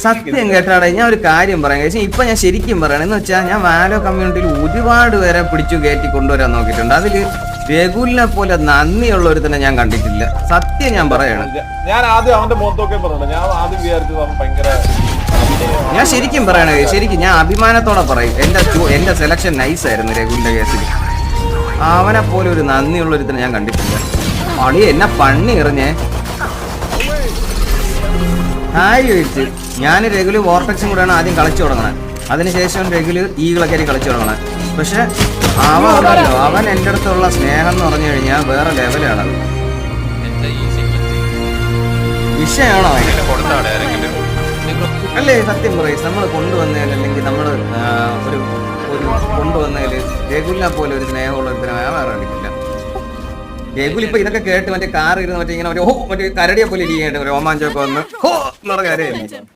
സത്യം കേട്ടാടെ, ഞാൻ ഒരു കാര്യം പറയാം. പക്ഷേ ഇപ്പൊ ഞാൻ ശരിക്കും പറയണം എന്ന് വെച്ചാൽ, ഞാൻ വാലോ കമ്മ്യൂണിറ്റിയിൽ ഒരുപാട് പേരെ പിടിച്ചു കയറ്റി കൊണ്ടുവരാൻ നോക്കിയിട്ടുണ്ട്. അതില് രഘുലിനെ പോലെ നന്ദിയുള്ള ഒരു തന്നെ ഞാൻ കണ്ടിട്ടില്ല. സത്യം ഞാൻ പറയണം. ഞാൻ ആദ്യം അവന്റെ മുഖത്തൊക്കെ പറഞ്ഞു, ഞാൻ ആദ്യം വിചാരിച്ചത് അവൻ ഭയങ്കര, ഞാൻ ശരിക്കും പറയണേ, ശരിക്കും ഞാൻ അഭിമാനത്തോടെ പറയും, എന്റെ സെലക്ഷൻ നൈസ് ആയിരുന്നു രഘുലിന്റെ കേസിൽ. അവനെ പോലെ ഒരു നന്ദിയുള്ള ഒരു തന്നെ ഞാൻ കണ്ടിട്ടില്ല. അളി എന്നെ പണി എറിഞ്ഞേ ചോദിച്ച്. ഞാൻ രഘുല് വോർട്ടക്സും കൂടെയാണ് ആദ്യം കളിച്ചു തുടങ്ങണത്. അതിനുശേഷം രഘുല് ഈകളൊക്കെ കളിച്ചു തുടങ്ങണത്. പക്ഷെ അവൻ എൻ്റെ അടുത്തുള്ള സ്നേഹം എന്ന് പറഞ്ഞു കഴിഞ്ഞാൽ വേറെ ലെവലാണത്. വിഷയമാണോ അല്ലേ? സത്യം പറയും, നമ്മൾ കൊണ്ടുവന്നതിൽ അല്ലെങ്കിൽ നമ്മൾ ഒരു കൊണ്ടുവന്നതിൽ രഘുലിനെ പോലെ ഒരു സ്നേഹമുള്ള ഒരു വേറെ കളിക്കില്ല. രഘുൽ ഇപ്പൊ ഇതൊക്കെ കേട്ട് മറ്റേ കാർ ഇരുന്ന് മറ്റേ ഇങ്ങനെ മറ്റേ കരടിയെ പോലെ ഇരിക്കേണ്ട രോമാഞ്ചമൊക്കെ വന്ന് ഹോ എന്നുള്ള കാര്യമായിരുന്നു.